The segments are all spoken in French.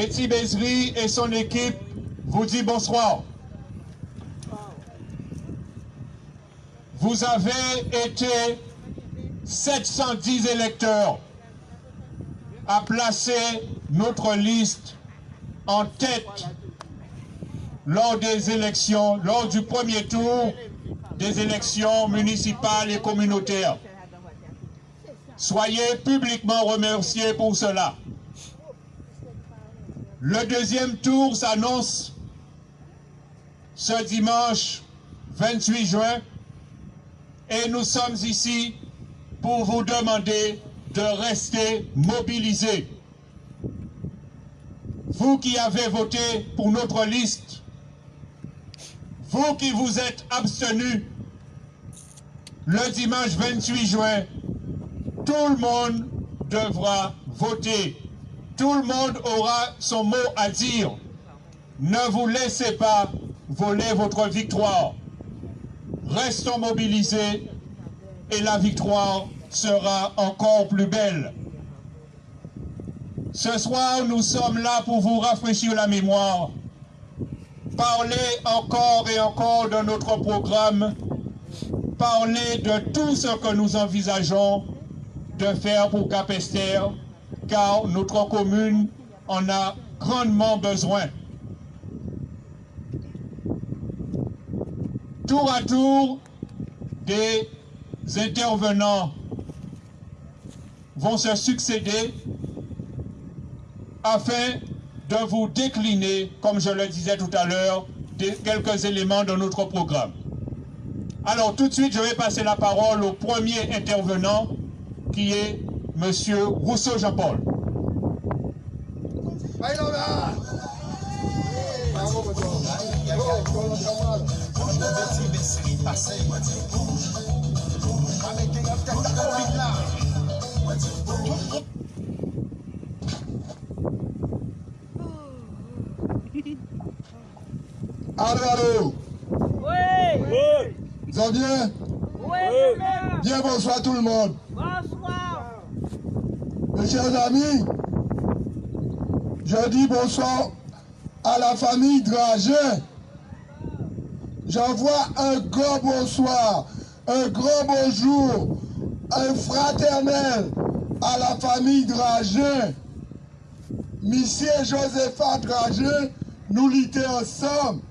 Betty Bézri et son équipe vous dit bonsoir. Vous avez été 710 électeurs à placer notre liste en tête lors des élections, lors du premier tour des élections municipales et communautaires. Soyez publiquement remerciés pour cela. Le deuxième tour s'annonce ce dimanche 28 juin et nous sommes ici pour vous demander de rester mobilisés. Vous qui avez voté pour notre liste, vous qui vous êtes abstenus le dimanche 28 juin, tout le monde devra voter. Tout le monde aura son mot à dire. Ne vous laissez pas voler votre victoire. Restons mobilisés et la victoire sera encore plus belle. Ce soir, nous sommes là pour vous rafraîchir la mémoire, parler encore et encore de notre programme, parler de tout ce que nous envisageons de faire pour Capesterre, car notre commune en a grandement besoin. Tour à tour, des intervenants vont se succéder afin de vous décliner, comme je le disais tout à l'heure, quelques éléments de notre programme. Alors tout de suite, je vais passer la parole au premier intervenant, qui est M. Rousseau Jean-Paul. Allô. Oui. Vous allez bien? Oui. Bien, bonsoir tout le monde. Bonsoir. Mes chers amis, je dis bonsoir à la famille Dragin. J'envoie un grand bonsoir, un grand bonjour, un fraternel à la famille Dragin. Monsieur Josepha Dragin, nous luttons ensemble.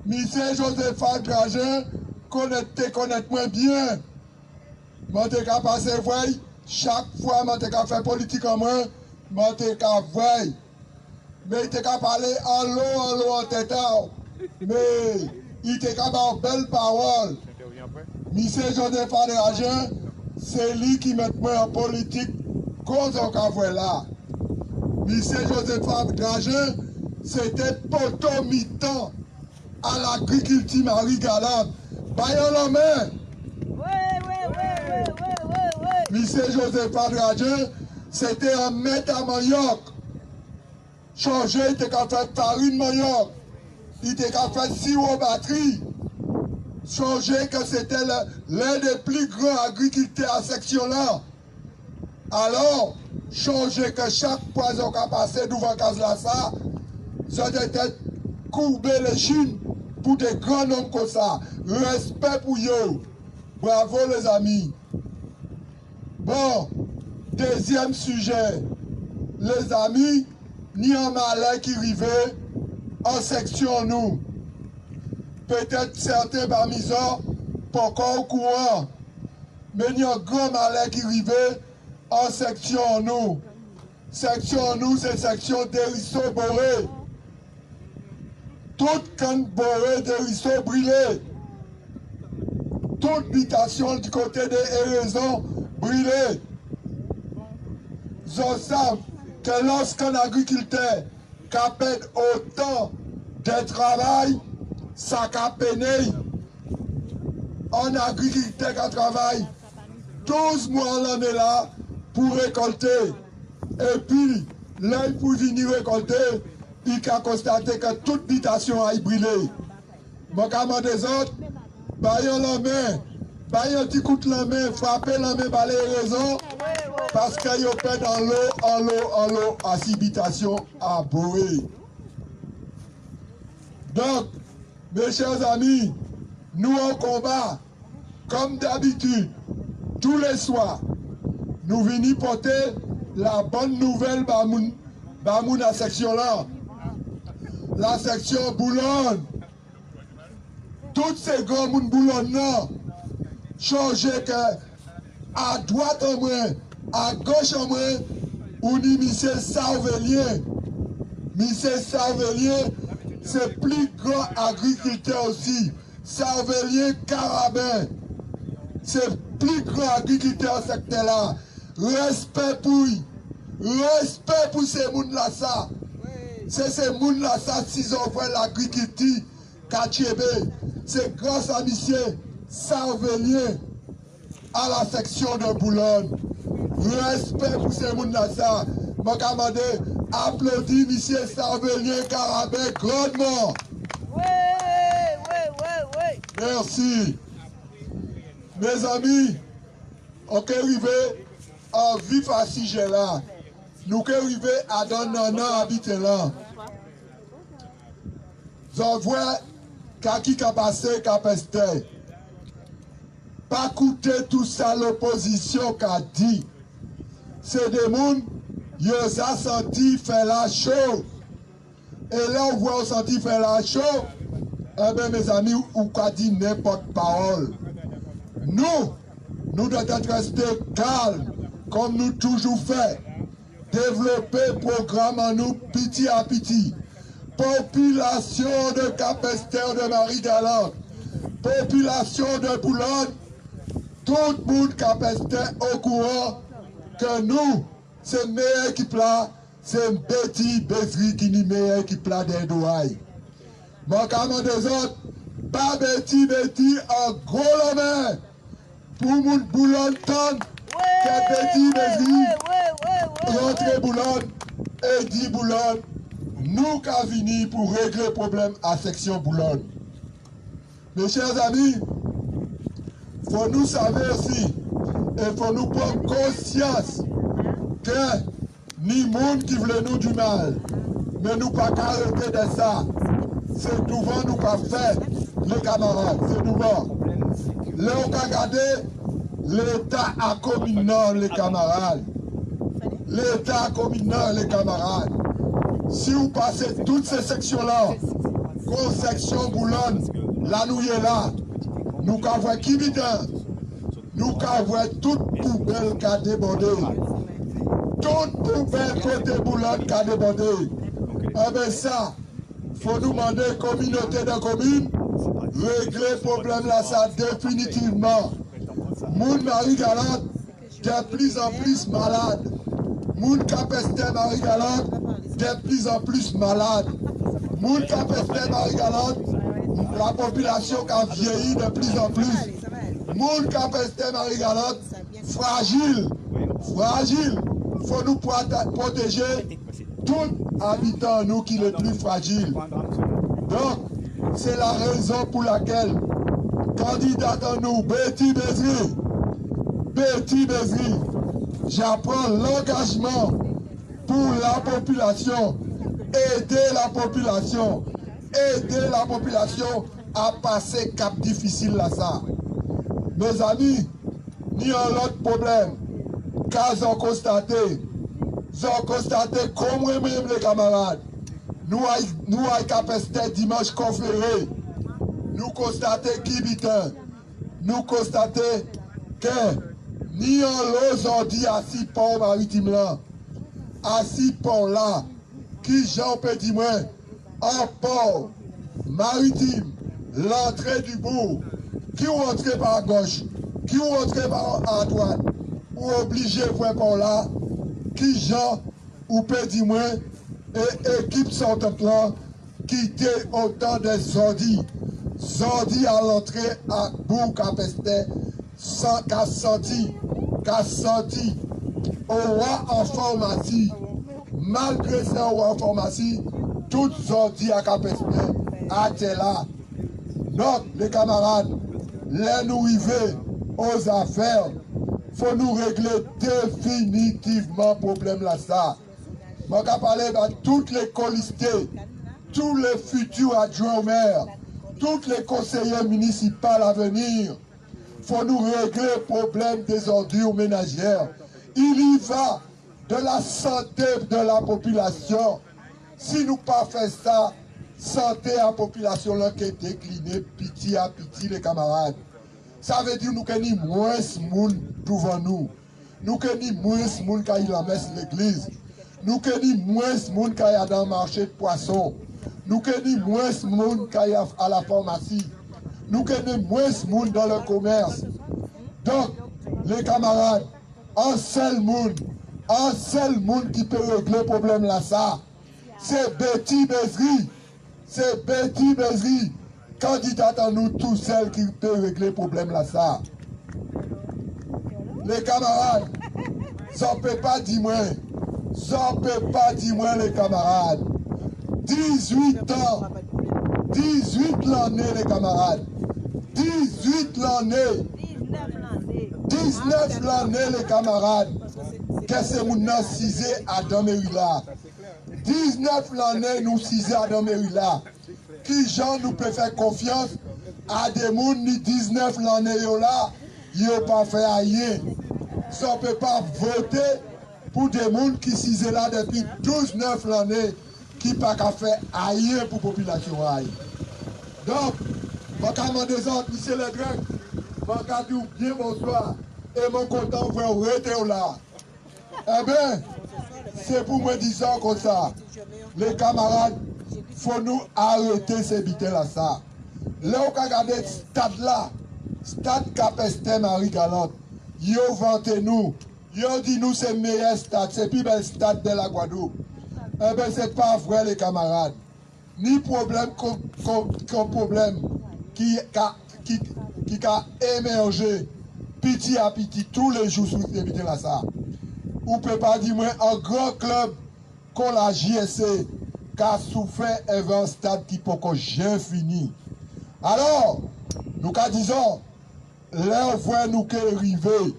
Monsieur Josepha Dragin, connaît-moi bien. Je suis passé voir, chaque fois je suis fait politique en moi, je suis voir. Mais il était parler en l'eau, en tête. Mais il était capable de belles paroles. Monsieur Josepha Dragin, c'est lui qui met moi en politique, cause on voit là. Monsieur Josepha Dragin, c'était poteau mi-temps à l'agriculture Marie-Galante. Baillons la main. Oui. Monsieur Josepha Dragin, c'était un maître à manioc. Changer, il était qu'à faire farine manioc. Il était qu'à faire sirop batterie. Changer que c'était l'un des plus grands agriculteurs à section là. Alors, changer que chaque poison qui a passé devant Caslassa, ça doit être courber les chines pour des grands hommes comme ça. Respect pour eux. Bravo les amis. Bon, deuxième sujet. Les amis, ni un malin qui arrivait en section nous. Peut-être certains parmi eux, pas encore au courant. Mais il y a un grand malin qui arrivait en section nous. Section nous, c'est section d'Hérisseau Boré. Toute canne borée d'Hérisseau brûlée. Toute habitation du côté des Héraisons brûlée. Ils savent que lorsqu'un agriculteur capte autant de travail, ça capte un agriculteur qui travaille 12 mois l'année là pour récolter. Et puis, là, il faut venir récolter, il a constaté que toute habitation a brûlé. Mon camarade des autres, baillons la main bailler un petit coup de la main, frapper la main par les raisons, parce qu'il y a pas dans l'eau, à habitation à Boé. Donc, mes chers amis, nous en combat, comme d'habitude, tous les soirs, nous venons porter la bonne nouvelle dans la section là. La section Boulogne. Toutes ces grands moun Boulogne là, changer que à droite en moins, à gauche en moins, on dit monsieur Sarvelier. Monsieur Sarvelier, c'est plus grand agriculteur aussi. Sarvelier Carabin. C'est plus grand agriculteur secteur là. Respect pour lui. Respect pour ces moun là ça. C'est ces moun là ça, s'ils ont fait l'agriculture, Kachebe. C'est grâce à monsieur Sarvelier à la section de Boulogne. Respect pour ces moun là ça. Mon camarade, applaudis monsieur Sarvelier Carabin grandement. Oui. Merci. Mes amis, on peut arriver à vivre à ce sujet là. Nous pouvons arriver à donner un an habiter là. J'en vois qui a passé, qui a pesté. Pas écouter tout ça l'opposition qu'a dit. C'est des gens qui ont senti faire la chaud. Et là, on voit senti faire la chaud. Eh bien, mes amis, on peut dire n'importe parole. Nous devons rester calmes, comme nous toujours fait. Développer programme en nous, petit à petit. Population de Capesterre de Marie-Galante, population de Boulogne, tout le monde Capesterre au courant que nous, c'est meilleur équipe là, c'est Betty Bézri qui est meilleur équipe là des douailles. Mon camarade des autres, pas Betty en gros la main. Pour mon Boulogne tant que Betty Bézri, rentre Boulogne et dit Boulogne, nous qu'à venir pour régler le problème à section Boulogne. Mes chers amis, il faut nous savoir aussi, et il faut nous prendre conscience que ni monde qui voulait nous du mal, mais nous pas arrêter de ça. C'est devant nous qu'a fait les camarades, c'est devant. Là on a regardé l'État à communant les camarades. L'État à communant les camarades. Si vous passez toutes ces sections-là, comme section Boulogne, là nous y est là, nous avons qui bidin, nous avons toute poubelle qui a débordé. Toute poubelle côté Boulogne qui a débordé. Eh bien ça, il faut nous demander communauté de communes, régler le problème là, ça définitivement. Moun Marie-Galante, de plus en plus malade. Moun Capesterre Marie-Galante, de plus en plus malade. Moun Capesterre Marie-Galante, la population qui a vieilli de plus en plus. Moun Capesterre Marie-Galante, fragile. Fragile. Il faut nous protéger tout habitant, nous qui est le plus fragile. Donc, c'est la raison pour laquelle, candidat à nous, Betty Bézri, j'apprends l'engagement pour la population, aider la population à passer cap difficile là ça. Mes amis, ni un autre problème, car ils ont constaté comme même les camarades, nous à Capesterre dimanche conféré, nous constatons qui bitin, nous constatons que ni en l'ose on dit à 6 ponts maritimes là, à 6 ponts là, qui j'en peux dire moi, en port maritime, l'entrée du bourg, qui ont entré par la gauche, qui ont entré par à droite, ou obligé de faire par là, qui j'en ou peut dire moi, et équipe sortante là, qui était autant de zordis à l'entrée à bourg Capesterre, sans qu'a senti au roi en pharmacie, malgré ça au roi en pharmacie, tout sorti à Capesterre, à là. Donc, les camarades, les nous arrivés, aux affaires. Faut nous régler définitivement le problème là ça. Je vais parler de toutes les colistés, tous les futurs adjoints au maire, tous les conseillers municipaux à venir. Faut nous régler le problème des ordures ménagères. Il y va de la santé de la population. Si nous pas fait ça, santé à la population là qui est déclinée, petit à petit les camarades. Ça veut dire nous avons moins de monde devant nous. Nous avons moins de monde qui a la messe l'église. Nous avons moins de monde qui a dans le marché de poissons. Nous avons moins de monde qui a à la pharmacie. Nous avons moins de monde dans le commerce. Donc, les camarades, un seul monde qui peut régler le problème là, ça, c'est Betty Bézri. C'est Betty Bézri, candidate à nous tous celles qui peut régler le problème là, ça. Les camarades, ça ne peut pas dire moi. Ça ne peut pas dire moi, les camarades. 18 ans, 18 l'année, les camarades. 18 l'année. 19 l'année, les camarades. Qu'est-ce que nous avons cisé à Damerila? 19 l'année, nous cisé à Damerila. Qui gens nous peut faire confiance à des gens ni 19 l'année là, ils n'ont pas fait rien. Ça ne peut pas voter pour des gens qui cisé là depuis 12-9 l'année, qui n'ont pas fait rien pour la population. Donc, je vais demander ça, monsieur le directeur. Je vais bien bonsoir. Et mon content, vous rester là. Eh bien, c'est pour me dire ça comme ça. Les camarades, il faut nous arrêter ces bitels-là. Ça. Là, on regarde ce stade-là, stade Capestin Marie-Galante. Ils ont vanté nous. Ils ont dit nous c'est le meilleur stade, c'est le plus bel stade de la Guadeloupe. Eh bien, c'est pas vrai, les camarades. Ni problème comme problème qui a émergé petit à petit tous les jours sur ces bitels-là. Ça. Ou peut pas dire moi un grand club comme la JSC qui a souffert un stade qui peut jamais fini. Alors, nous disons, là on voit nous qui arriver,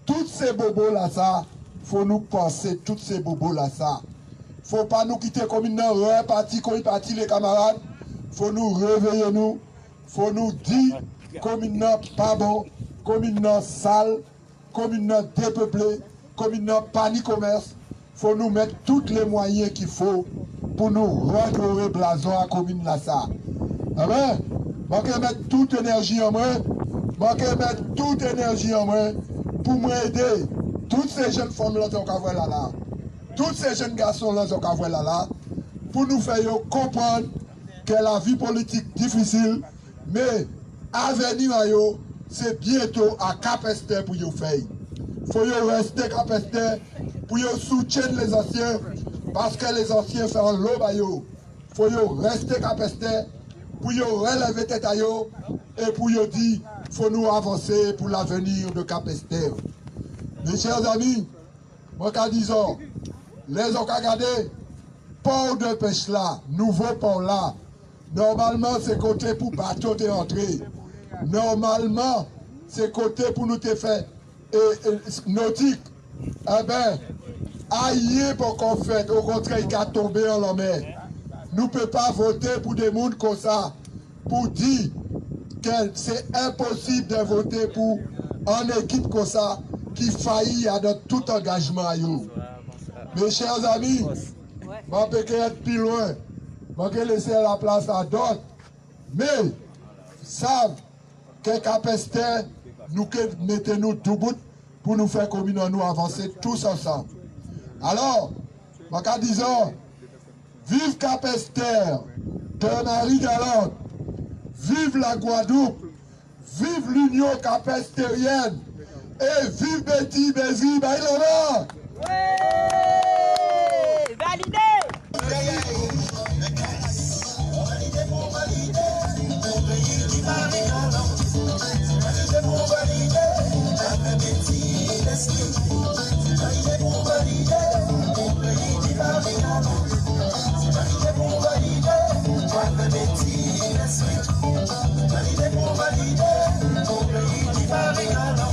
tous ces bobos là ça, faut nous penser tous ces bobos là ça. Faut pas nous quitter comme une repartie comme une partie les camarades. Faut nous réveiller nous, faut nous dire comme une pas bon, comme une sale, comme une dépeuplée. Comme il n'a pas ni commerce, il faut nous mettre tous les moyens qu'il faut pour nous redorer blason à la commune Lassa. Amen. Je vais mettre toute énergie en moi, pour m'aider. Toutes ces jeunes femmes là, là, tous ces jeunes garçons là, là, pour nous faire comprendre que la vie politique difficile, mais l'avenir, c'est bientôt à Capestin pour vous faire. Il faut rester Capestin pour soutenir les anciens, parce que les anciens font l'eau. Il faut rester Capestin pour relever tête et pour dire qu'il faut nous avancer pour l'avenir de Capestin. Mes chers amis, moi disons, les ont regardé, port de pêche là, nouveau port là, normalement c'est côté pour bateau de entrer. Normalement, c'est côté pour nous te faire. Nautique, eh bien, aïe pour qu'on fait, au contraire, il a tombé en la mer. Nous ne pouvons pas voter pour des gens comme ça, pour dire que c'est impossible de voter pour une équipe comme ça qui faillit à tout engagement. Mes chers amis, je peux être plus loin, je peux laisser la place à d'autres, mais savent que Capestin, nous mettons-nous tout bout pour nous faire commune, nous avancer tous ensemble. Alors, je disons, vive Capestin de Marie-Galante, vive la Guadeloupe, vive l'Union capestérienne et vive Betty Bézri Bailona. Ouais! Validé! Valider pour valider, mon pays qui va régaler.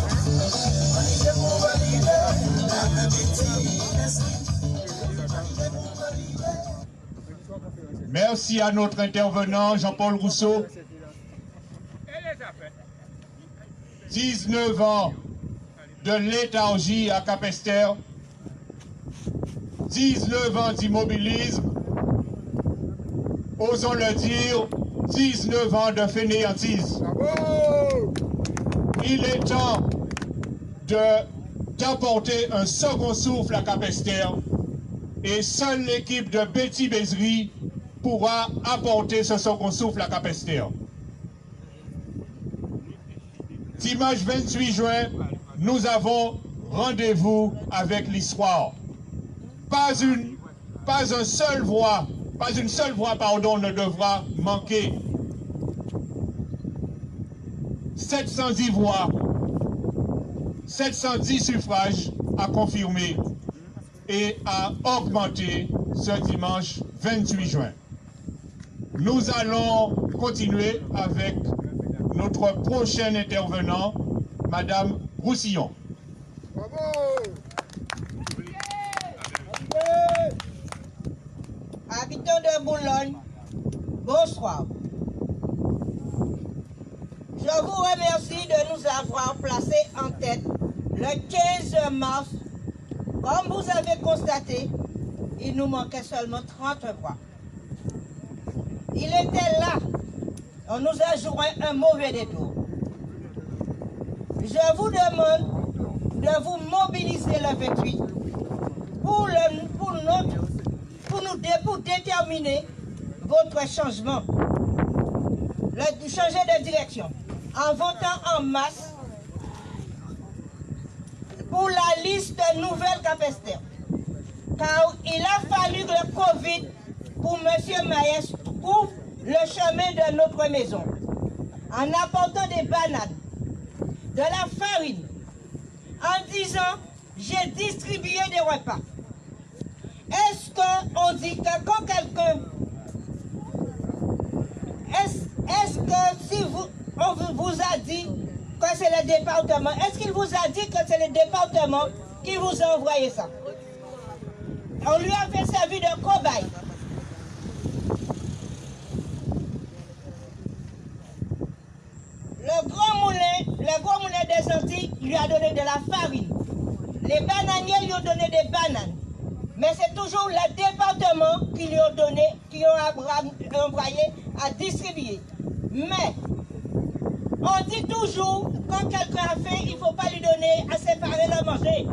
Merci à notre intervenant, Jean-Paul Rousseau. 19 ans de léthargie à Capesterre, 19 ans d'immobilisme, osons le dire, 19 ans de fainéantise. Bravo! Il est temps d'apporter un second souffle à Capesterre et seule l'équipe de Betty Bézerie pourra apporter ce second souffle à Capesterre. Dimanche 28 juin, nous avons rendez-vous avec l'histoire. Pas une seule voix ne devra manquer. 710 voix, 710 suffrages à confirmer et à augmenter ce dimanche 28 juin. Nous allons continuer avec notre prochain intervenant, Madame Roussillon. Bravo! Habitants de Boulogne, bonsoir. Je vous remercie de nous avoir placés en tête le 15 mars. Comme vous avez constaté, il nous manquait seulement 30 voix. Il était là. On nous a joué un mauvais détour. Je vous demande de vous mobiliser le 28 pour déterminer votre changement, changer de direction, en votant en masse pour la liste Nouvelle Capesterre. Car il a fallu que le Covid pour M. Maïs trouve le chemin de notre maison, en apportant des bananes, de la farine, en disant j'ai distribué des repas. Est-ce qu'on dit que quand quelqu'un... Est-ce que si on vous a dit que c'est le département, est-ce qu'il vous a dit que c'est le département qui vous a envoyé ça? On lui a fait servir de cobaye. Le grand moulin des Antilles lui a donné de la farine. Les bananiers lui ont donné des bananes. Mais c'est toujours le département qui lui ont donné, qui ont envoyé à distribuer. Mais on dit toujours, quand quelqu'un a faim, il ne faut pas lui donner à séparer le manger.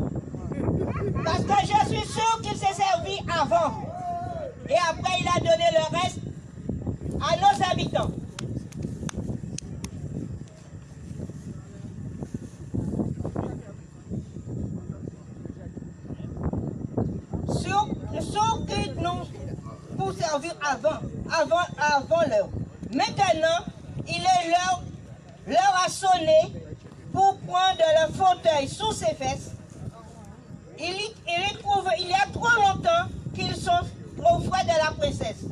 Parce que je suis sûr qu'il s'est servi avant. Et après, il a donné le reste à nos habitants. Sauf que nous, pour servir avant l'heure. Maintenant, il est l'heure a sonné pour prendre le fauteuil sous ses fesses. Il y a trop longtemps qu'ils sont au frais de la princesse.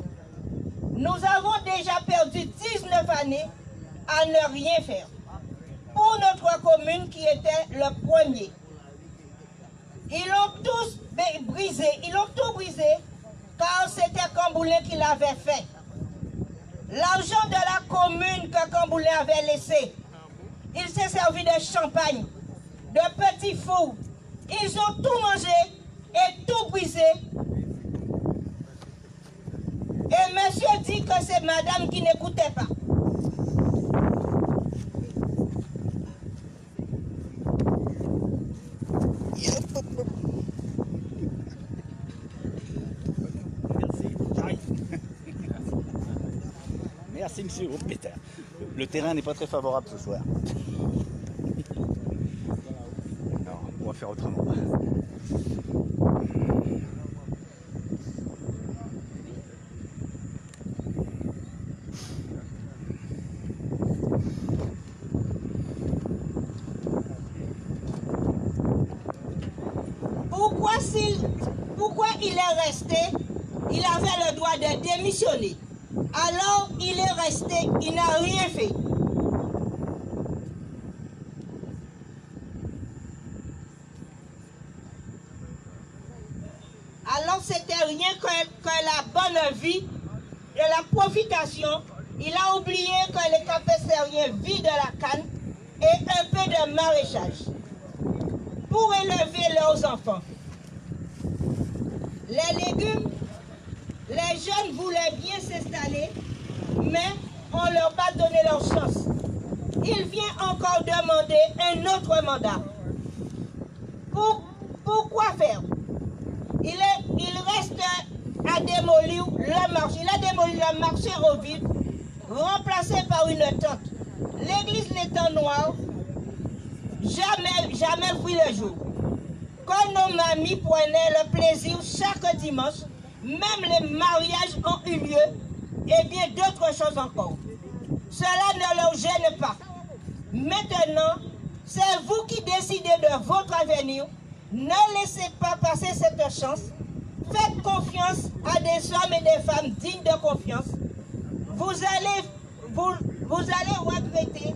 Nous avons déjà perdu 19 années à ne rien faire. Pour notre commune qui était le premier. Ils l'ont tous brisé, tout brisé, car c'était Camboulin qui l'avait fait. L'argent de la commune que Camboulin avait laissé, il s'est servi de champagne, de petits fours. Ils ont tout mangé et tout brisé. Et monsieur dit que c'est madame qui n'écoutait pas. Merci monsieur Peter. Le terrain n'est pas très favorable ce soir. Non, on va faire autrement. Pourquoi il est resté? Il avait le droit de démissionner. Alors il est resté, il n'a rien fait. Alors c'était rien que la bonne vie de la profitation, il a oublié que les capestériens vivent de la canne et un peu de maraîchage pour élever leurs enfants. Les légumes, les jeunes voulaient bien s'installer, mais on ne leur a pas donné leur chance. Il vient encore demander un autre mandat. Pourquoi faire? Il reste à démolir le marché. Il a démoli le marché au vide, remplacé par une tente. L'église l'étang noir, jamais vu le jour. Quand nos mamies prenaient le plaisir chaque dimanche, même les mariages ont eu lieu et bien d'autres choses encore. Cela ne leur gêne pas. Maintenant, c'est vous qui décidez de votre avenir. Ne laissez pas passer cette chance. Faites confiance à des hommes et des femmes dignes de confiance. Vous allez regretter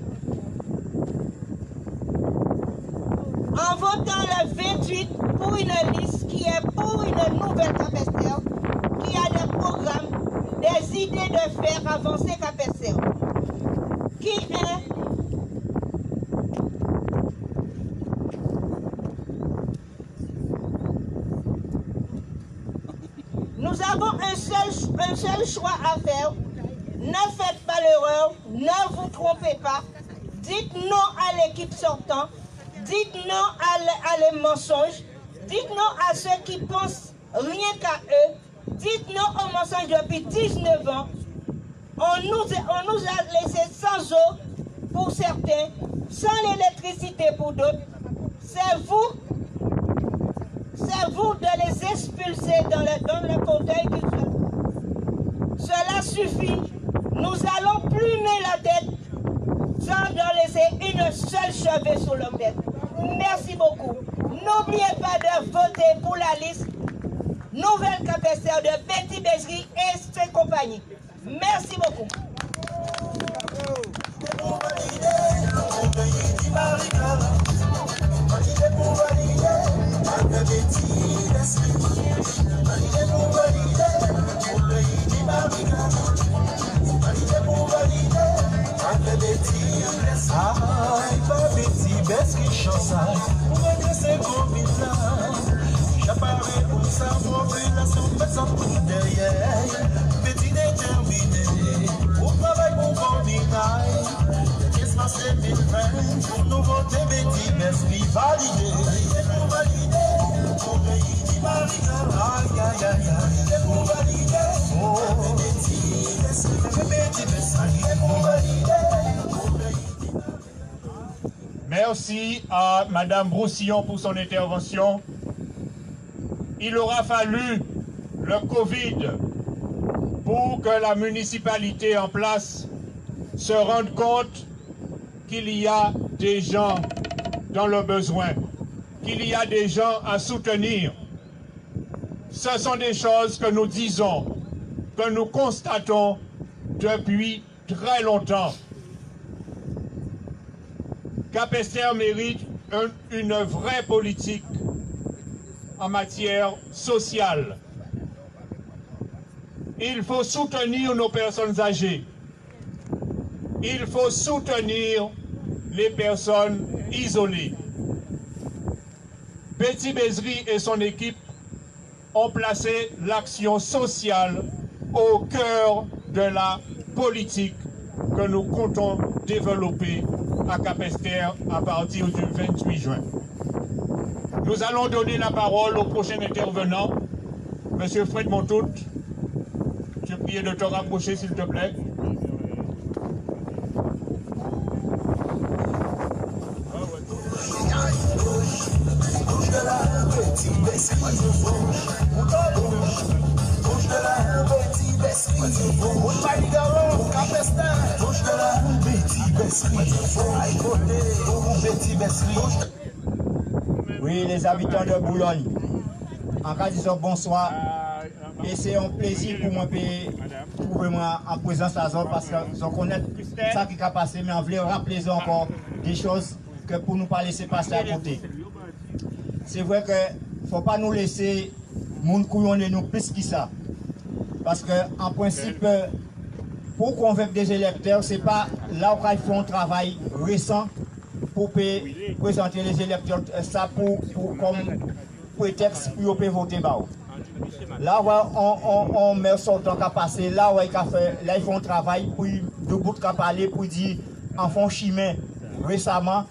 en votant le 28 pour une liste qui est pour une nouvelle Capesterre, qui a des programmes, des idées de faire avancer Capesterre, qui est nous avons un seul choix à faire. Ne faites pas l'erreur, ne vous trompez pas. Dites non à l'équipe sortante, dites non à les mensonges, dites non à ceux qui pensent rien qu'à eux, dites non aux mensonges depuis 19 ans. On nous a laissé sans eau pour certains, sans l'électricité pour d'autres. C'est vous de les expulser dans le fauteuil qu'ils sont. Cela suffit. Nous allons plumer la tête sans leur laisser une seule cheveux sur leur tête. Merci beaucoup. N'oubliez pas de voter pour la liste Nouvelle Capesterre de Betty Bessery et ses compagnies. Merci beaucoup. Merci à Madame Broussillon pour son intervention. Il aura fallu le Covid pour que la municipalité en place se rende compte qu'il y a des gens dans le besoin, qu'il y a des gens à soutenir. Ce sont des choses que nous disons, que nous constatons depuis très longtemps. Capesterre mérite une vraie politique en matière sociale. Il faut soutenir nos personnes âgées. Il faut soutenir les personnes isolées. Betty Bessery et son équipe ont placé l'action sociale au cœur de la politique que nous comptons développer à Capesterre à partir du 28 juin. Nous allons donner la parole au prochain intervenant, M. Fred Montout. Je prie de te rapprocher, s'il te plaît. Oui, les habitants de Boulogne, en cas de bonsoir, et c'est un plaisir pour moi de trouver moi en présence à Zor parce que je connais ça qui a passé, mais on voulait rappeler encore des choses que pour nous pas laisser passer à côté. C'est vrai qu'il ne faut pas nous laisser moun couillonner nous plus que ça. Parce que en principe, pour convaincre des électeurs, ce n'est pas là où ils font un travail récent pour présenter les électeurs ça comme prétexte pour voter. Là où on met son temps à passer, là où ils font un travail pour de bout qu'à parler, pour dire en font chemin récemment,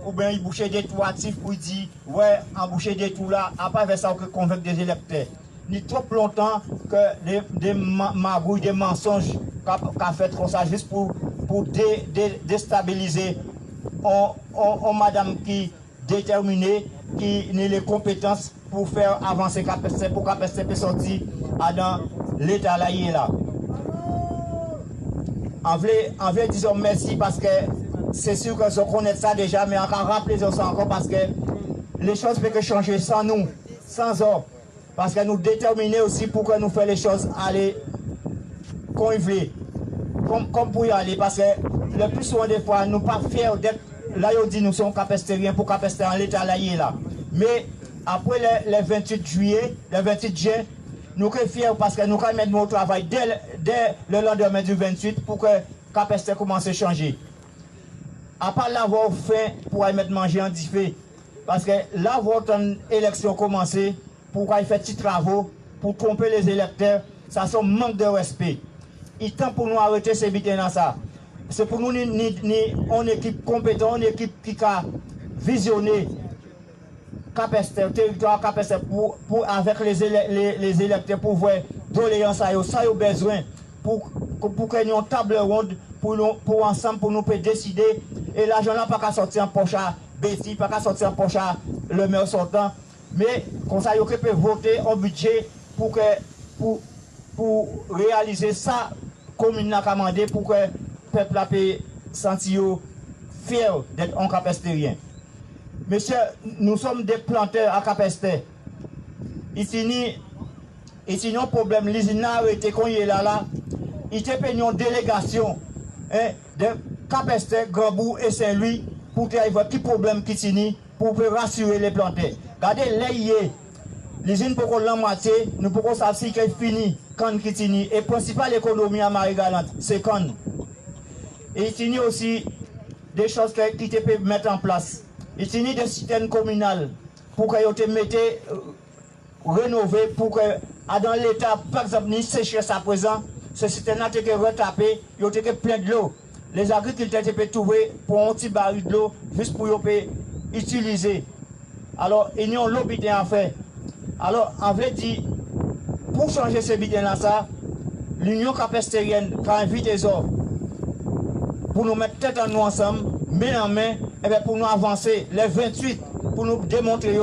ou bien ils bouchaient des trous actifs pour dire ouais, en boucher des trous là, à part ça que convaincre des électeurs. Ni trop longtemps que des magouilles, des mensonges qu'a fait comme ça juste pour déstabiliser on madame qui déterminée, qui n'a les compétences pour faire avancer KPST, pour KPST peut sortir dans l'état là il est là. En vrai disons merci parce que c'est sûr que je connais ça déjà, mais encore rappelez ça encore parce que les choses peuvent changer sans nous, sans eux. Parce que nous déterminer aussi pour que nous fassions les choses aller comme il veut. Comme pour y aller. Parce que le plus souvent des fois, nous ne sommes pas fiers d'être là, on dit nous sommes capestériens pour capester en l'état là, là. Mais après le 28 juillet, le 28 juin, nous sommes fiers parce que nous allons mettre notre travail dès le lendemain du 28 pour que capester commence à changer. À part l'avoir fait pour aller mettre manger en diffé. Parce que là, votre élection commencée, pour qu'il fait petits travaux, pour tromper les électeurs, ça c'est un manque de respect. Il est temps pour nous arrêter ces bêtises dans ça. C'est pour nous une équipe compétente, une équipe qui a visionné le territoire KPST avec les électeurs pour voir doléances ça y a besoin pour que nous une table ronde pour ensemble pour nous décider et l'argent n'a pas qu'à sortir en poche à Betty, pas qu'à sortir en poche à le maire sortant. Mais comme ça, vous pouvez voter un budget pour réaliser ça, comme il a commandé, pour que le peuple puisse sentir fier d'être un capestérien. Monsieur, nous sommes des planteurs à KPST. Ici, il y a un problème. L'usine a arrêté quand il est là. Il y a une délégation de KPST, Grandbourg et Saint-Louis pour qu'il y ait un petit problème qui est pour rassurer les planteurs. Regardez, l'usine pour la moitié, nous pouvons savoir si c'est fini quand Kitini. Et principale économie à Marie-Galante, c'est quand. Et il y a aussi des choses qui peuvent mettre en place. Il y a des systèmes communales pour que vous mettez rénover pour que dans l'état, par exemple, ni sécheresse à présent, ce système-là est retapé, il y a plein de l'eau. Les agriculteurs peuvent trouver pour un petit baril de l'eau juste pour utiliser. Alors, il y a l'eau qui est en fait. Alors, en vrai dit, pour changer ce bidon-là, l'Union capestérienne a invité les hommes pour nous mettre tête en nous ensemble, main en main, et bien pour nous avancer les 28, pour nous démontrer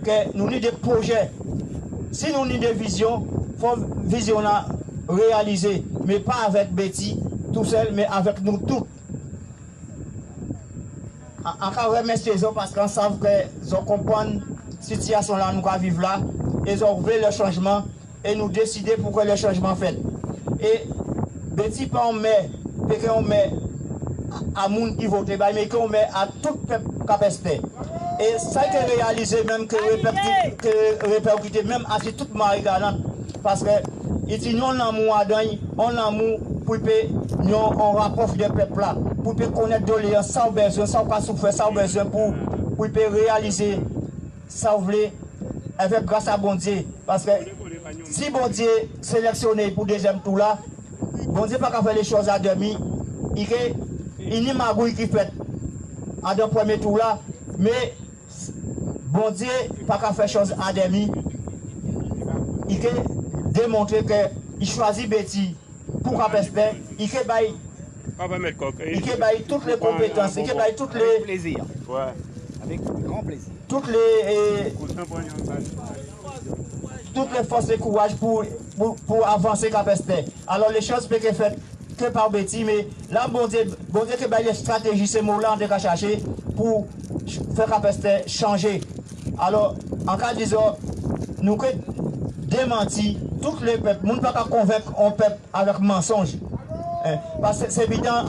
que nous avons des projets. Si nous avons des visions, il faut vision réaliser, mais pas avec Betty tout seul, mais avec nous tous. Encore remercier les hommes parce qu'on sait qu'ils comprennent la situation là, nous vivons là, ils ont voulu le changement et nous décider pour que le changement fait. Et Betty, pas on met à moun qui vote, mais qu'on met à tout le peuple capacité. Et ça a été réalisé même que répercuté même à toute Marie-Galante. Parce que ici, nous avons l'amour pour nous on rapproche des peuples là, pour connaître doléances, sans besoin, sans pas souffrir, sans besoin pour réaliser ça vous voulez avec grâce à bon Dieu. Parce que si bon Dieu sélectionné pour deuxième tour là, bon Dieu pas qu'à faire les choses à demi, il n'y a pas magouille qui fait à deux premier tour là, mais bon Dieu pas qu'à faire choses à demi, il a démontré qu'il choisit Betty pour KPST, il a toutes les compétences, il a toutes les plaisir. Ouais. Avec grand plaisir. Toutes les forces et courage pour avancer KPST. Alors les choses peuvent être faites que par Betty, mais là, bon Dieu que les stratégies, ces mots-là, on doit chercher pour faire KPST changer. Alors, en cas disant, nous que démentir tous les peuples, nous ne pouvons pas convaincre un peuple avec mensonge. Parce que c'est évident,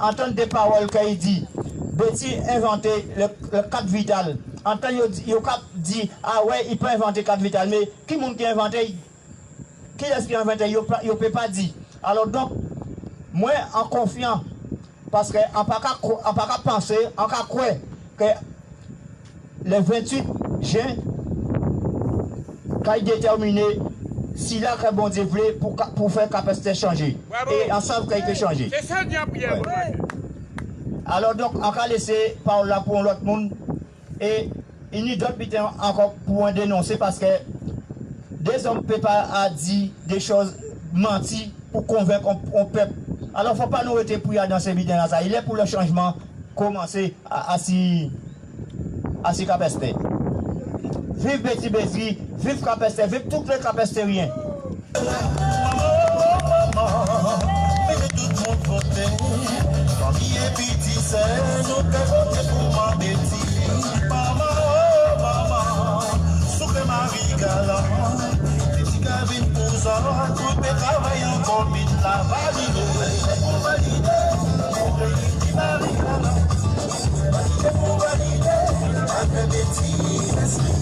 entendre des paroles qu'il dit. Betty inventé le cadre vital. Entendre il dit, ah ouais, il peut inventer le cadre vital, mais qui est-ce qui a inventé? Qui est-ce qui a inventé? Il ne peut pas dire. Alors donc, moi en confiant, parce qu'on ne peut pas penser, on peut croire que le 28 juin, quand il est déterminé, si là, que bon Dieu voulait pour faire capacité changer. Bravo. Et ensemble, qu'il peut changer. C'est ça, prière. Ouais. Alors donc, on va laisser par là pour l'autre monde. Et il y a d'autres pitons encore pour en dénoncer parce que des hommes ne peuvent pas dire des choses menties pour convaincre un peuple. Alors, il ne faut pas nous rester pour y aller dans ces vidéos-là. Il est pour le changement commencer à s'y capacité. Vive Betty Besri, vive Capester, vive toutes les capestériens. Famille et petit, c'est nous qui votons pour ma Betty. Maman, maman, souffle Marie Galant. Petit Gavin pour ça, tout le travail encore mis la validée. Pour valider, pour valider Marie Galant. Pour valider, avec Betty Besri.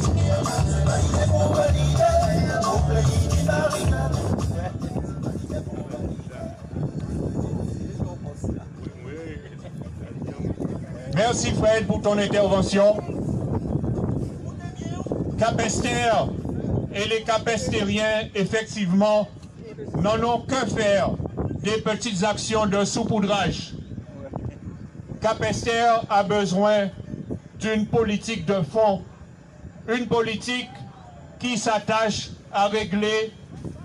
Pour valider, pour valider Marie Galant. Merci Fred pour ton intervention. Capester et les capestériens, effectivement, n'en ont que faire des petites actions de saupoudrage. Capester a besoin d'une politique de fond, une politique qui s'attache à régler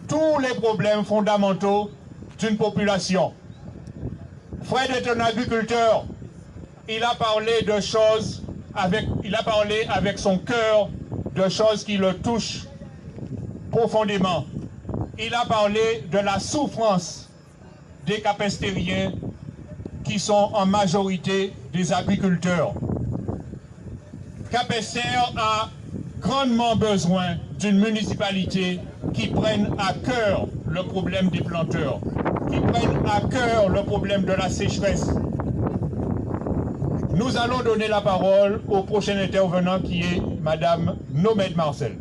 tous les problèmes fondamentaux d'une population. Fred est un agriculteur. Il a parlé de choses il a parlé avec son cœur de choses qui le touchent profondément. Il a parlé de la souffrance des capestériens qui sont en majorité des agriculteurs. Capester a grandement besoin d'une municipalité qui prenne à cœur le problème des planteurs, qui prenne à cœur le problème de la sécheresse. Nous allons donner la parole au prochain intervenant qui est Madame Nomède Marcel.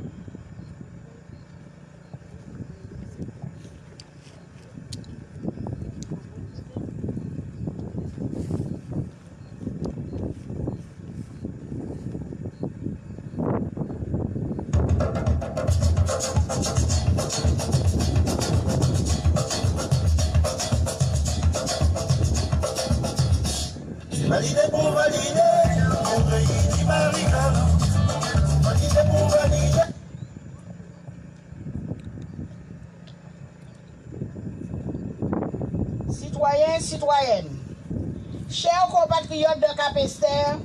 Valider pour valider, pour valider Marie Galant. Valider pour valider. Citoyens, citoyennes, chers compatriotes de Capester,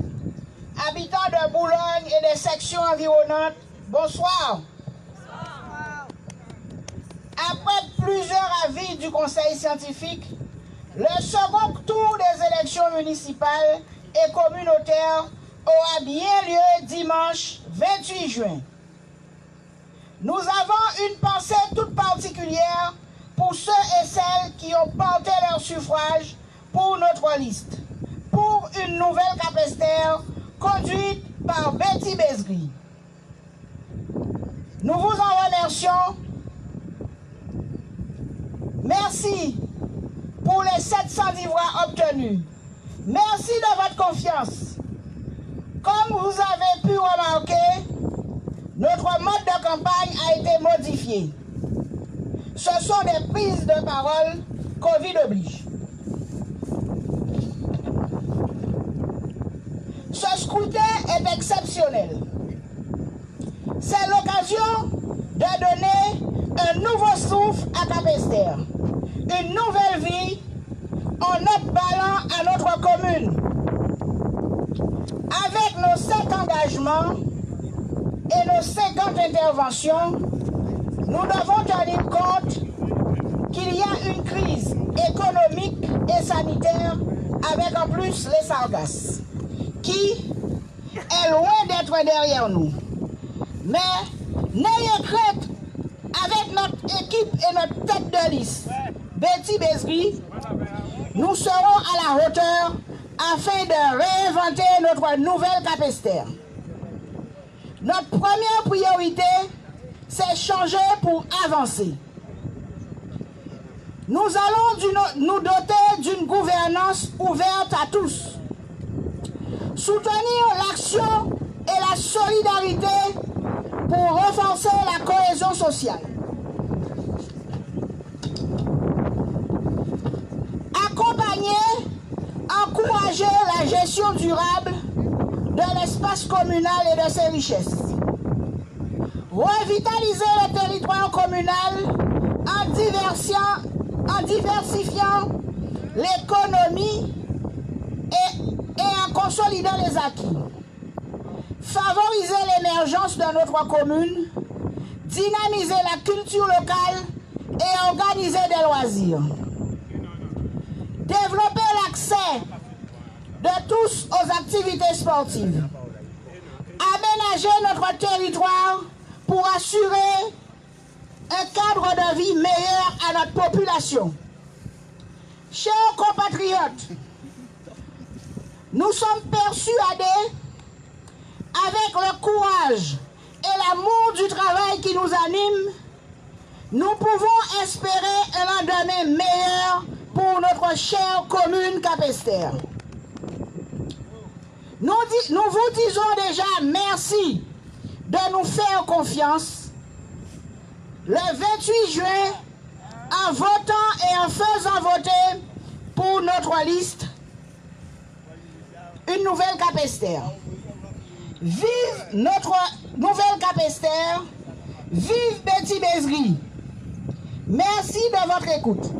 habitants de Boulogne et des sections environnantes, bonsoir. Après plusieurs avis du Conseil scientifique, le second tour des élections municipales et communautaires aura bien lieu dimanche 28 juin. Nous avons une pensée toute particulière pour ceux et celles qui ont porté leur suffrage pour notre liste, pour une nouvelle Capester conduite par Betty Besri. Nous vous en remercions. Merci pour les 710 voix obtenues. Merci de votre confiance. Comme vous avez pu remarquer, notre mode de campagne a été modifié. Ce sont des prises de parole Covid oblige. Ce scrutin est exceptionnel. C'est l'occasion de donner un nouveau souffle à Capester, une nouvelle vie en ballant à notre commune. Avec nos 7 engagements et nos 50 interventions, nous devons tenir compte qu'il y a une crise économique et sanitaire avec en plus les sargasses, qui est loin d'être derrière nous. Mais n'ayez crainte, avec notre équipe et notre tête de liste, Betty Besri, nous serons à la hauteur afin de réinventer notre nouvelle Capester. Notre première priorité, c'est changer pour avancer. Nous allons nous doter d'une gouvernance ouverte à tous. Soutenir l'action et la solidarité pour renforcer la cohésion sociale. Accompagner, encourager la gestion durable de l'espace communal et de ses richesses. Revitaliser le territoire communal en diversifiant l'économie et en consolidant les acquis. Favoriser l'émergence de notre commune, dynamiser la culture locale et organiser des loisirs. Développer l'accès de tous aux activités sportives. Aménager notre territoire pour assurer un cadre de vie meilleur à notre population. Chers compatriotes, nous sommes persuadés, avec le courage et l'amour du travail qui nous anime, nous pouvons espérer un lendemain meilleur pour notre chère commune Capesterre. Nous vous disons déjà merci de nous faire confiance le 28 juin en votant et en faisant voter pour notre liste une nouvelle Capesterre. Vive notre nouvelle Capesterre, vive Betty Bezri. Merci de votre écoute.